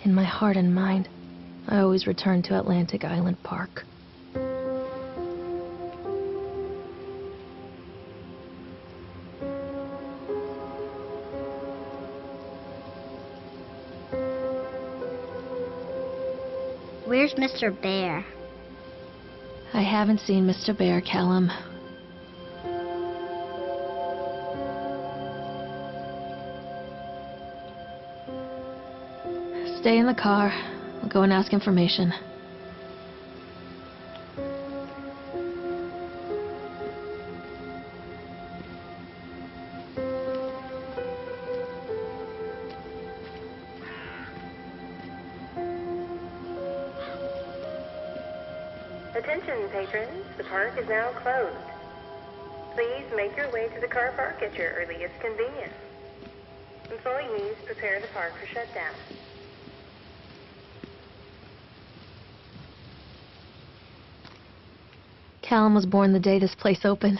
In my heart and mind, I always return to Atlantic Island Park. Where's Mr. Bear? I haven't seen Mr. Bear, Callum. Stay in the car. I'll go and ask information. Attention, patrons. The park is now closed. Please make your way to the car park at your earliest convenience. Employees prepare the park for shutdown. Callum was born the day this place opened.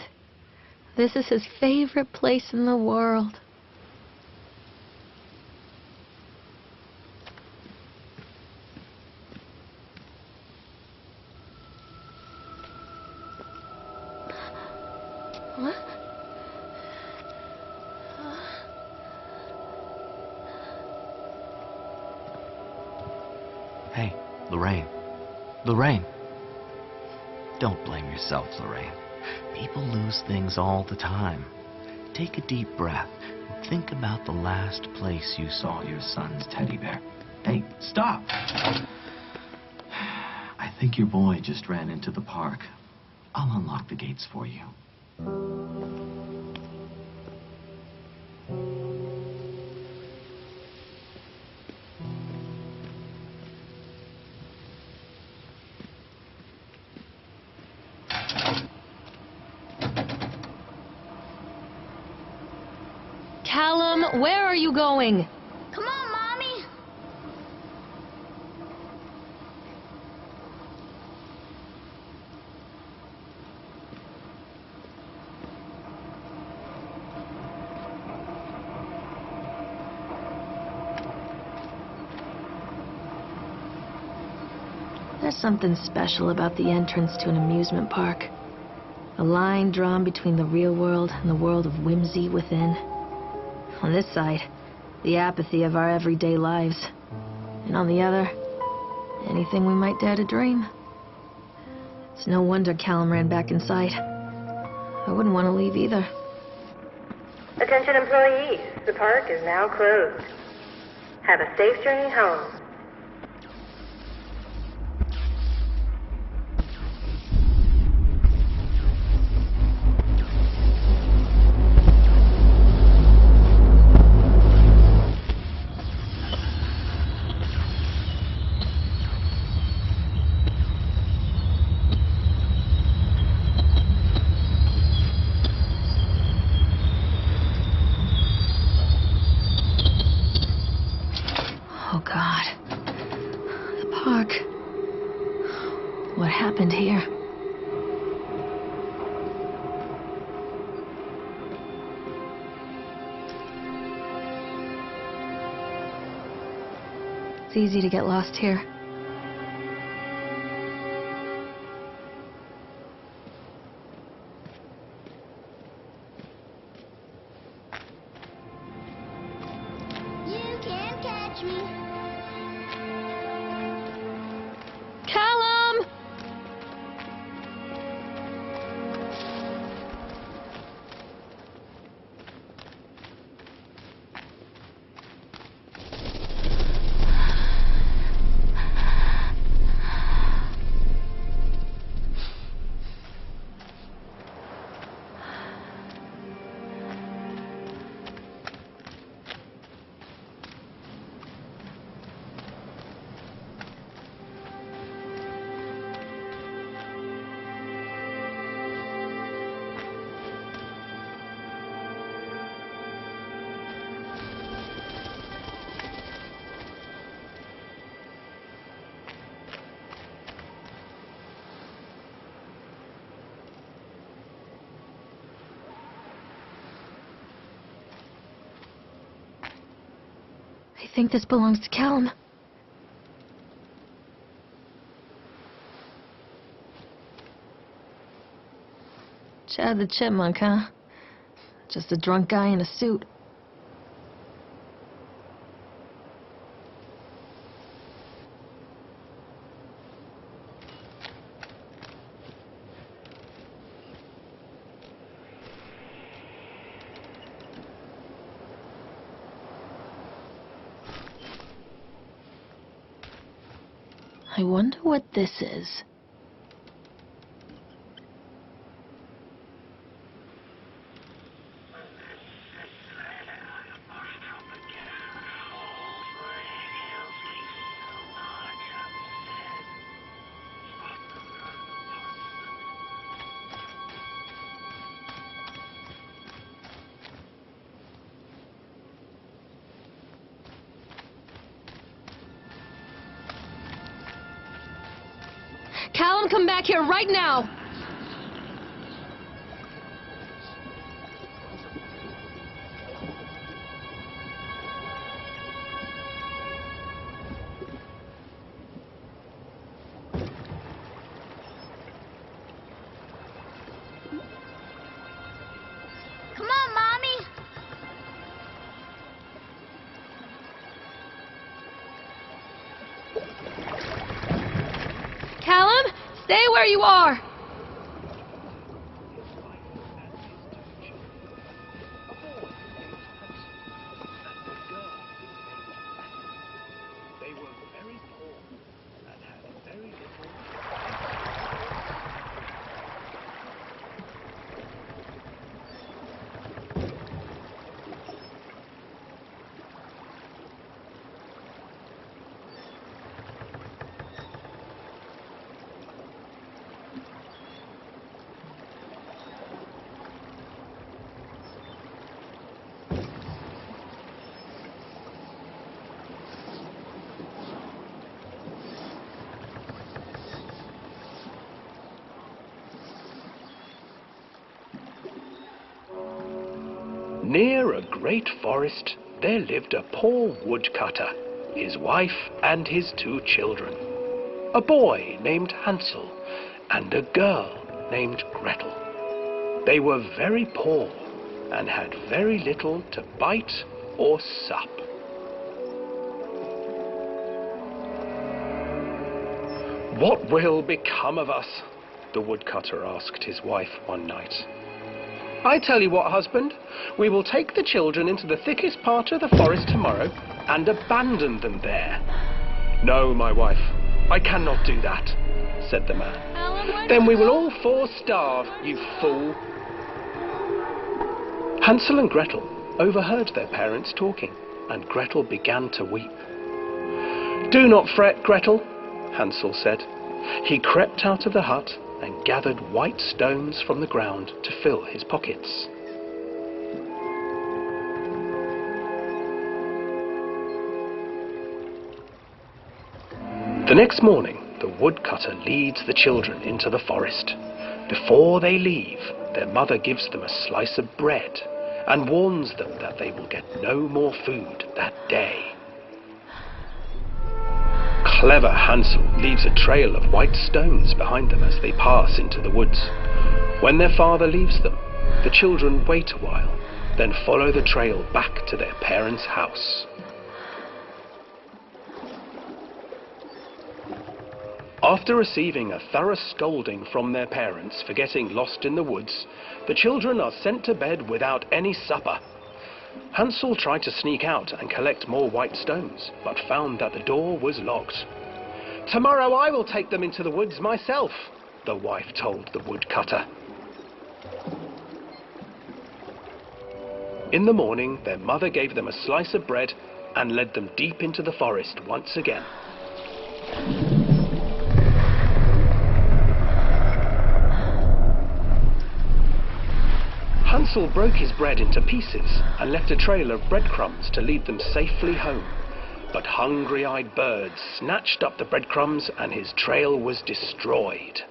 This is his favorite place in the world. What? Hey, Lorraine. Lorraine. Don't blame yourself, Lorraine. People lose things all the time. Take a deep breath and think about the last place you saw your son's teddy bear. Hey, stop! I think your boy just ran into the park. I'll unlock the gates for you. Callum, where are you going? Come on, Mommy! There's something special about the entrance to an amusement park. A line drawn between the real world and the world of whimsy within. On this side, the apathy of our everyday lives. And on the other, anything we might dare to dream. It's no wonder Callum ran back inside. I wouldn't want to leave either. Attention employees, the park is now closed. Have a safe journey home. Oh God. The park. What happened here? It's easy to get lost here. You can't catch me. Callum! I think this belongs to Callum. Chad the Chipmunk, huh? Just a drunk guy in a suit. I wonder what this is. Callum, come back here right now! Come on, Mommy. Callum, stay where you are! They were very poor and had very little. Near a great forest, there lived a poor woodcutter, his wife and his 2 children, a boy named Hansel and a girl named Gretel. They were very poor and had very little to bite or sup. "What will become of us?" the woodcutter asked his wife one night. "I tell you what, husband, we will take the children into the thickest part of the forest tomorrow and abandon them there." "No, my wife, I cannot do that," said the man. "Then we will all 4 starve, you fool." Hansel and Gretel overheard their parents talking, and Gretel began to weep. "Do not fret, Gretel," Hansel said. He crept out of the hut and gathered white stones from the ground to fill his pockets. The next morning, the woodcutter leads the children into the forest. Before they leave, their mother gives them a slice of bread and warns them that they will get no more food that day. Clever Hansel leaves a trail of white stones behind them as they pass into the woods. When their father leaves them, the children wait a while, then follow the trail back to their parents' house. After receiving a thorough scolding from their parents for getting lost in the woods, the children are sent to bed without any supper. Hansel tried to sneak out and collect more white stones, but found that the door was locked. "Tomorrow I will take them into the woods myself," the wife told the woodcutter. In the morning, their mother gave them a slice of bread and led them deep into the forest once again. Hansel broke his bread into pieces and left a trail of breadcrumbs to lead them safely home. But hungry-eyed birds snatched up the breadcrumbs and his trail was destroyed.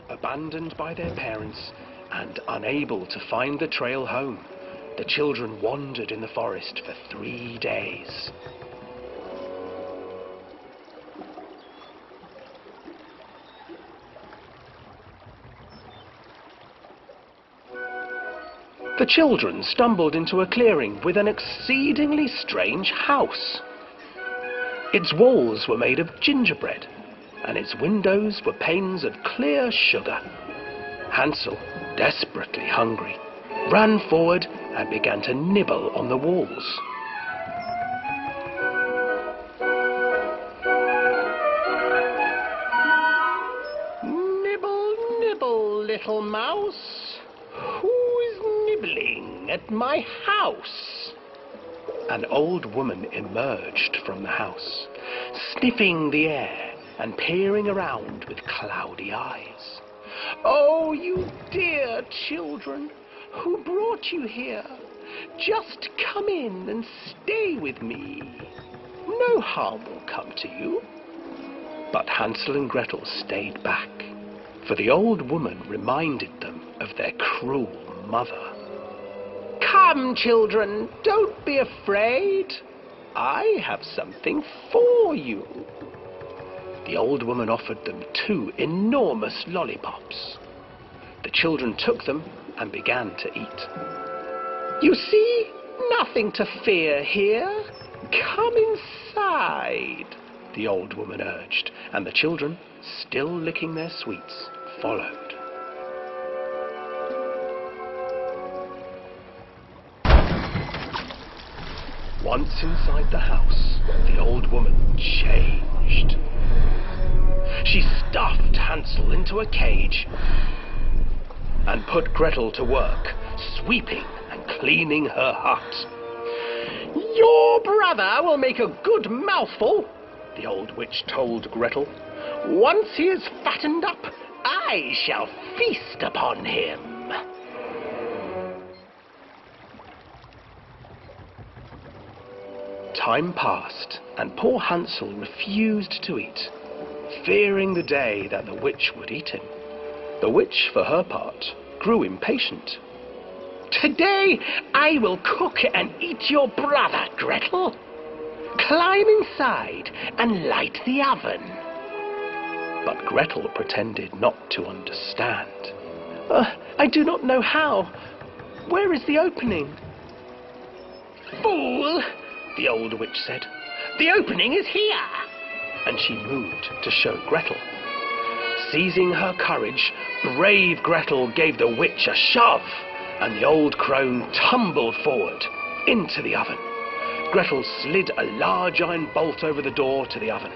Abandoned by their parents and unable to find the trail home, the children wandered in the forest for 3 days. The children stumbled into a clearing with an exceedingly strange house. Its walls were made of gingerbread, and its windows were panes of clear sugar. Hansel, desperately hungry, ran forward and began to nibble on the walls. Nibble, nibble, little mouse. Who's nibbling at my house? An old woman emerged from the house, sniffing the air and peering around with cloudy eyes. Oh, you dear children, who brought you here? Just come in and stay with me. No harm will come to you. But Hansel and Gretel stayed back, for the old woman reminded them of their cruel mother. Come, children, don't be afraid. I have something for you. The old woman offered them 2 enormous lollipops. The children took them and began to eat. You see, nothing to fear here. Come inside, the old woman urged, and the children, still licking their sweets, followed. Once inside the house, the old woman changed. She stuffed Hansel into a cage and put Gretel to work, sweeping and cleaning her hut. Your brother will make a good mouthful, the old witch told Gretel. Once he is fattened up, I shall feast upon him. Time passed, and poor Hansel refused to eat, fearing the day that the witch would eat him. The witch, for her part, grew impatient. Today I will cook and eat your brother, Gretel. Climb inside and light the oven. But Gretel pretended not to understand. I do not know how. Where is the opening? Fool, the old witch said. The opening is here. And she moved to show Gretel. Seizing her courage, brave Gretel gave the witch a shove, and the old crone tumbled forward into the oven. Gretel slid a large iron bolt over the door to the oven.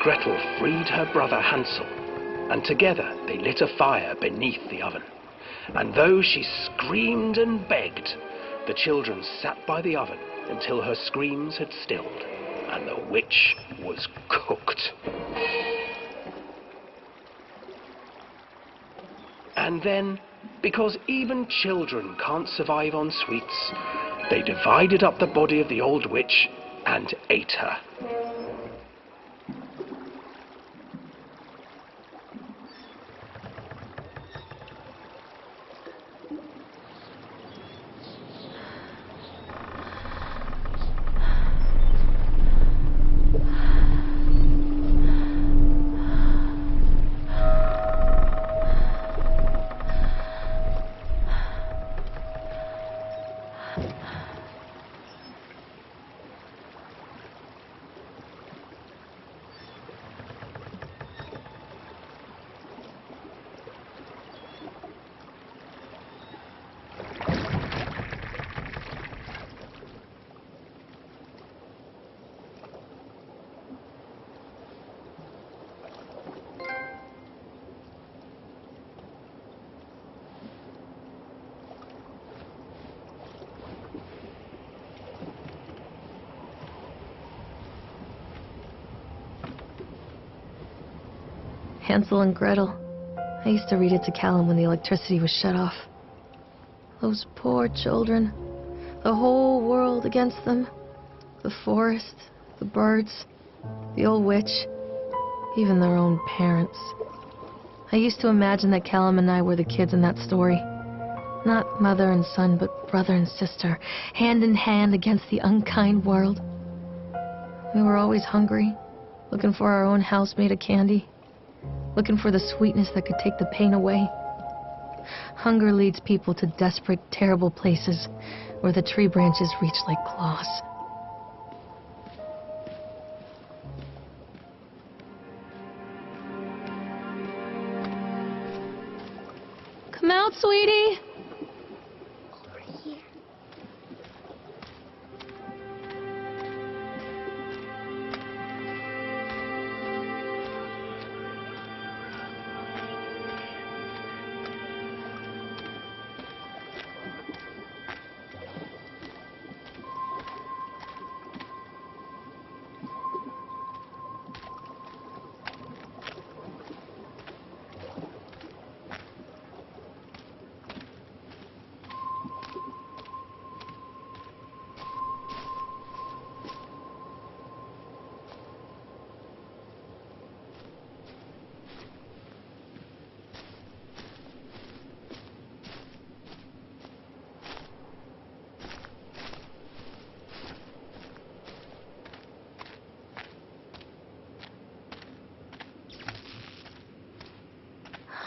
Gretel freed her brother Hansel, and together they lit a fire beneath the oven. And though she screamed and begged, the children sat by the oven until her screams had stilled, and the witch was cooked. And then, because even children can't survive on sweets, they divided up the body of the old witch and ate her. Hansel and Gretel. I used to read it to Callum when the electricity was shut off. Those poor children. The whole world against them. The forest, the birds, the old witch, even their own parents. I used to imagine that Callum and I were the kids in that story. Not mother and son, but brother and sister, hand in hand against the unkind world. We were always hungry, looking for our own house made of candy. Looking for the sweetness that could take the pain away. Hunger leads people to desperate, terrible places where the tree branches reach like claws. Come out, sweetie!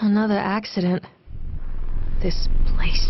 Another accident. This place.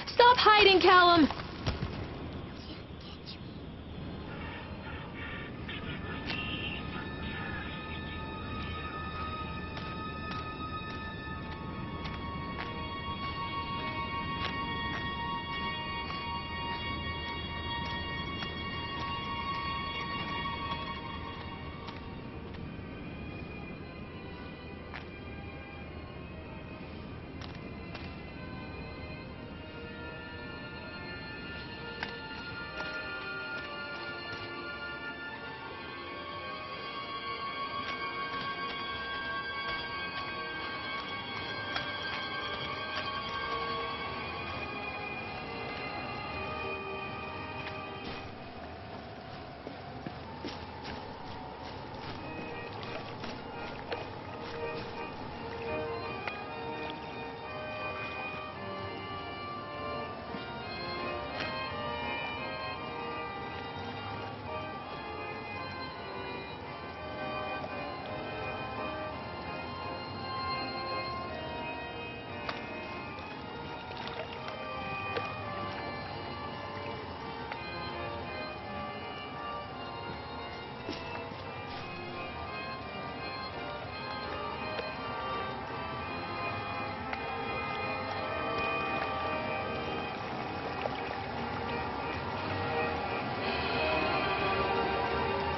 Stop hiding, Callum!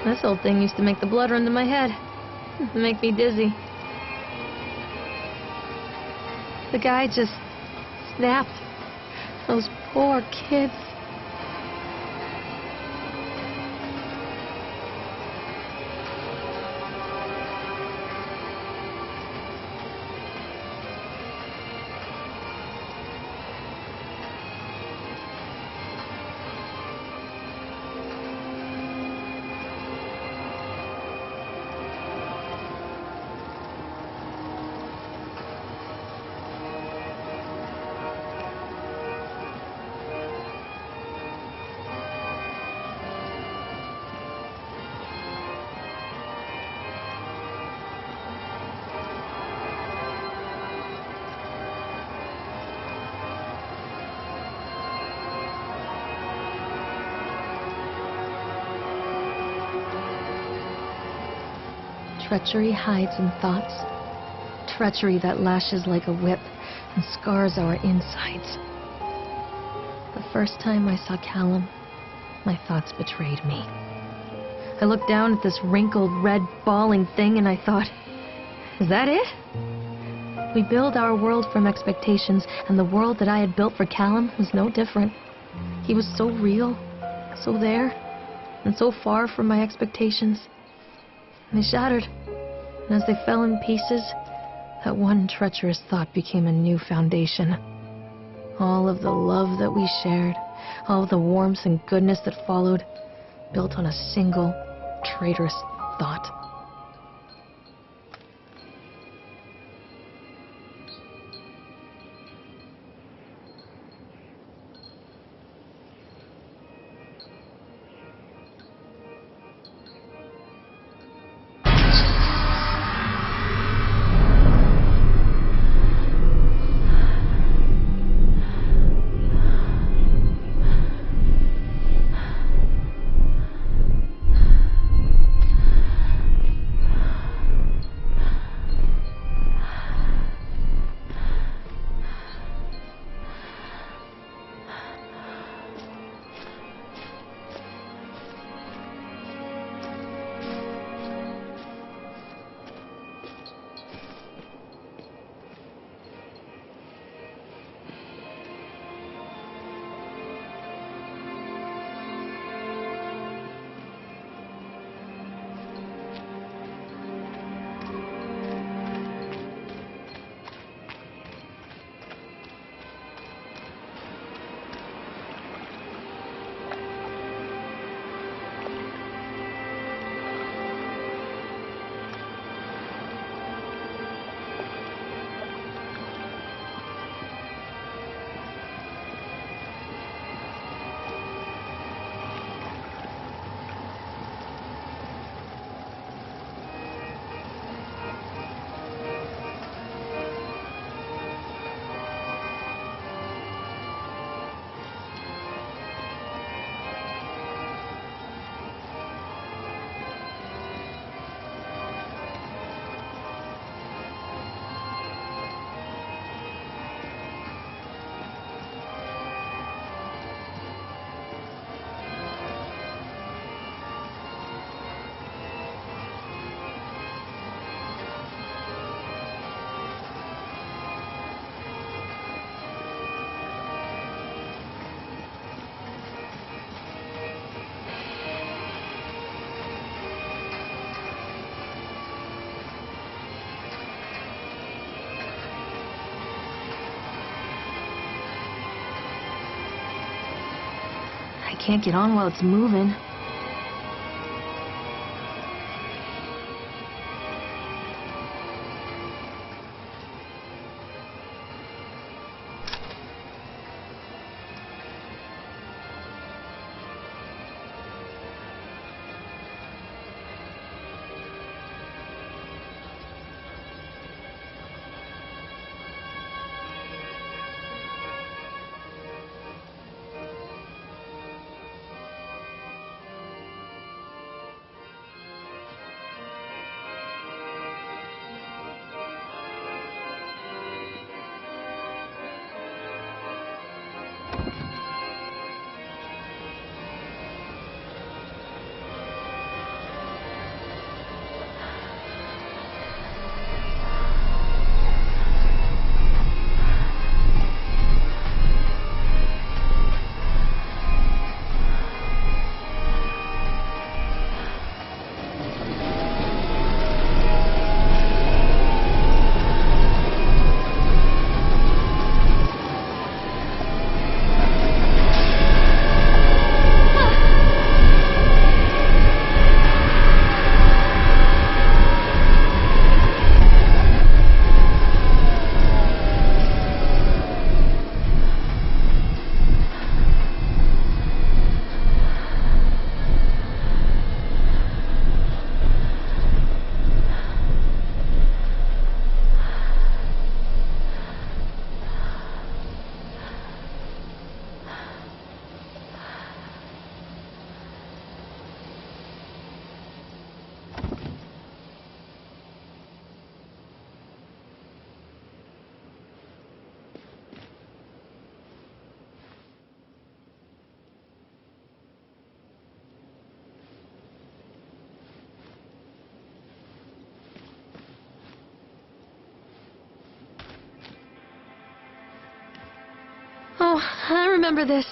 This old thing used to make the blood run to my head. Make me dizzy. The guy just snapped. Those poor kids. treachery hides in thoughts. Treachery that lashes like a whip and scars our insides. The first time I saw Callum, my thoughts betrayed me. I looked down at this wrinkled, red, bawling thing and I thought, is that it? We build our world from expectations, and the world that I had built for Callum was no different. He was so real, so there, and so far from my expectations. They shattered, and as they fell in pieces, that one treacherous thought became a new foundation. All of the love that we shared, all of the warmth and goodness that followed, built on a single, traitorous thought. I can't get on while it's moving. Oh, I remember this.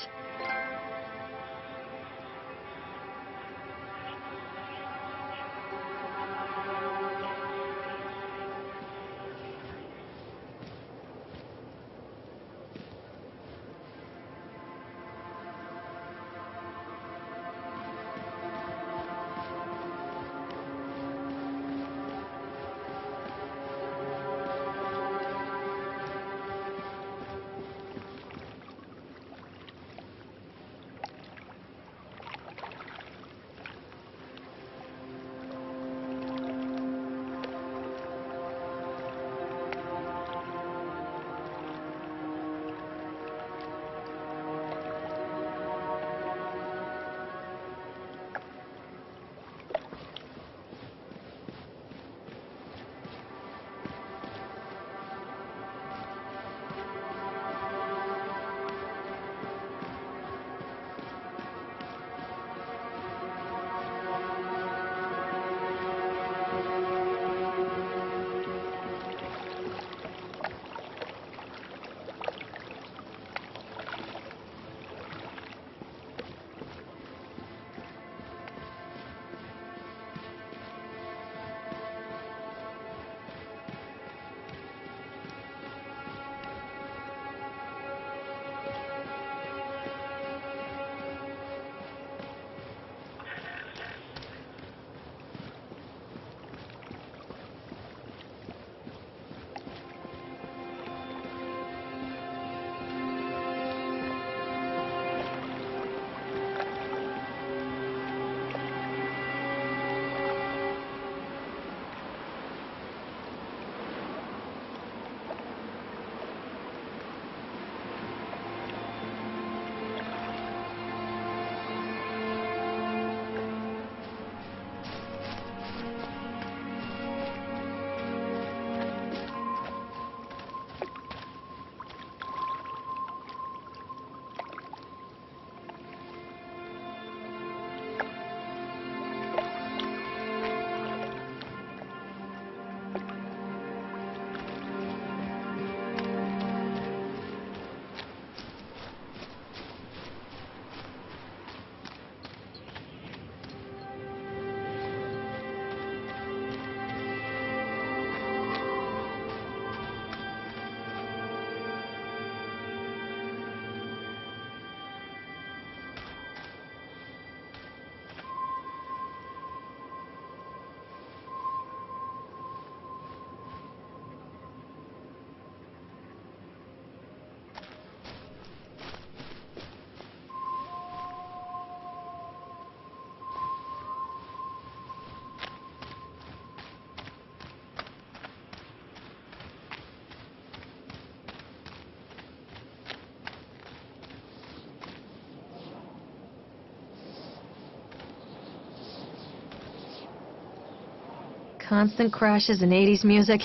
Constant crashes and 80s music.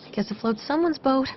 I guess it floats someone's boat.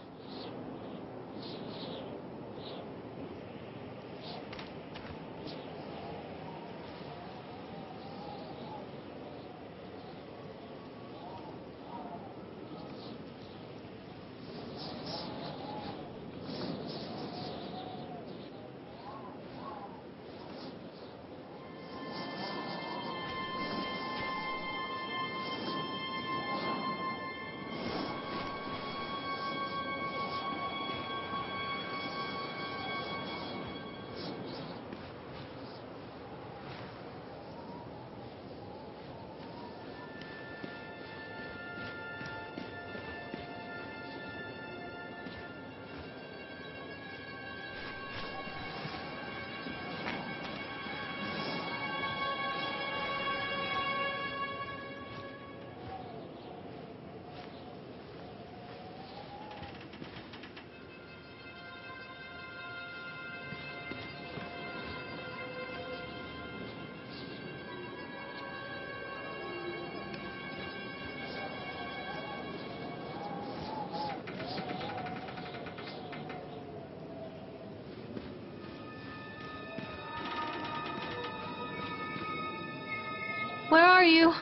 Where are you?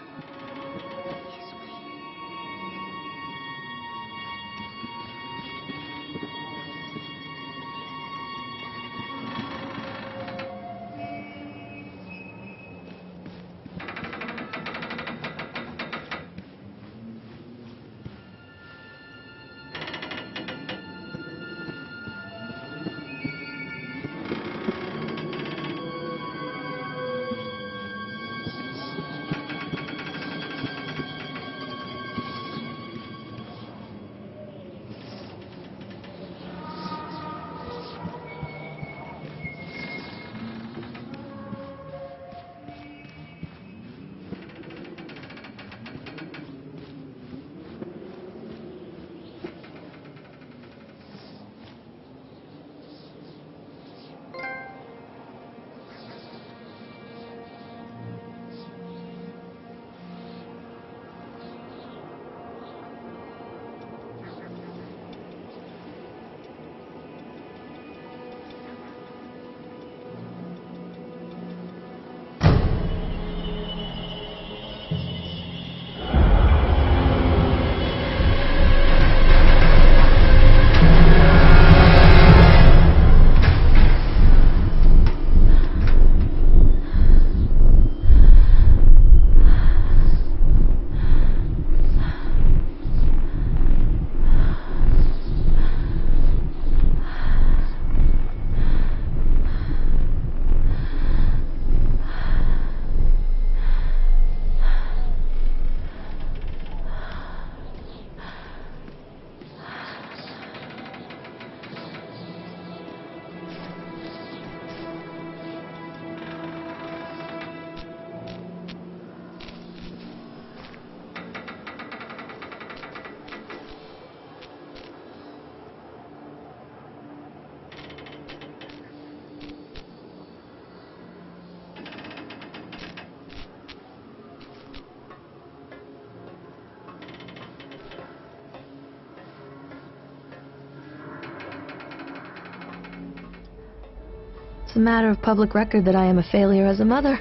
It's a matter of public record that I am a failure as a mother.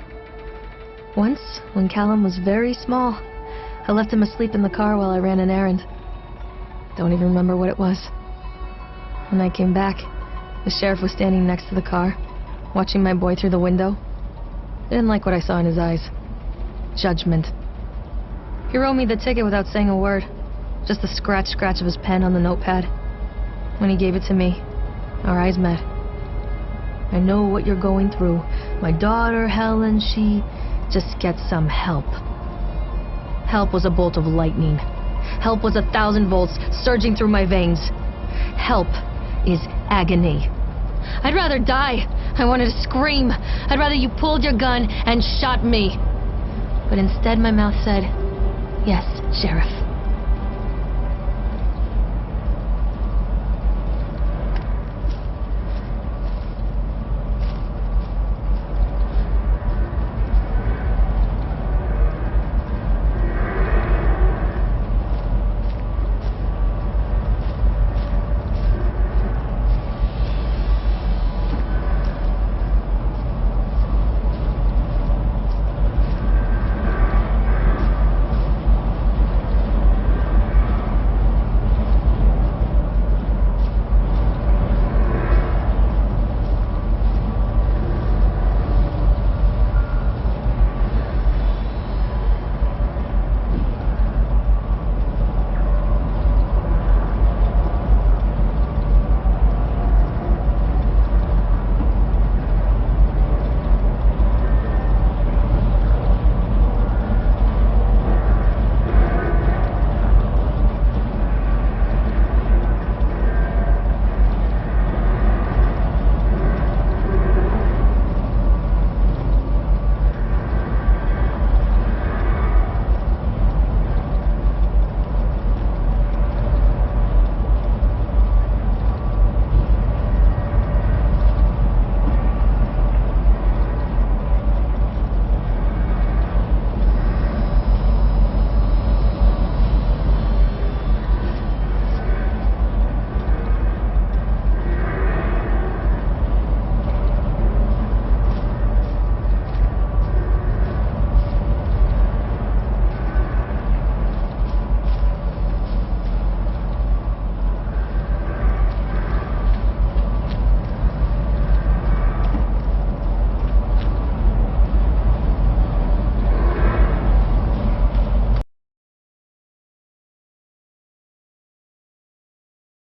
Once, when Callum was very small, I left him asleep in the car while I ran an errand. Don't even remember what it was. When I came back, the sheriff was standing next to the car, watching my boy through the window. I didn't like what I saw in his eyes. Judgment. He wrote me the ticket without saying a word, just the scratch of his pen on the notepad. When he gave it to me, our eyes met. I know what you're going through. My daughter, Helen, she just gets some help. Help was a bolt of lightning. Help was 1,000 volts surging through my veins. Help is agony. I'd rather die. I wanted to scream. I'd rather you pulled your gun and shot me. But instead my mouth said, "Yes, Sheriff.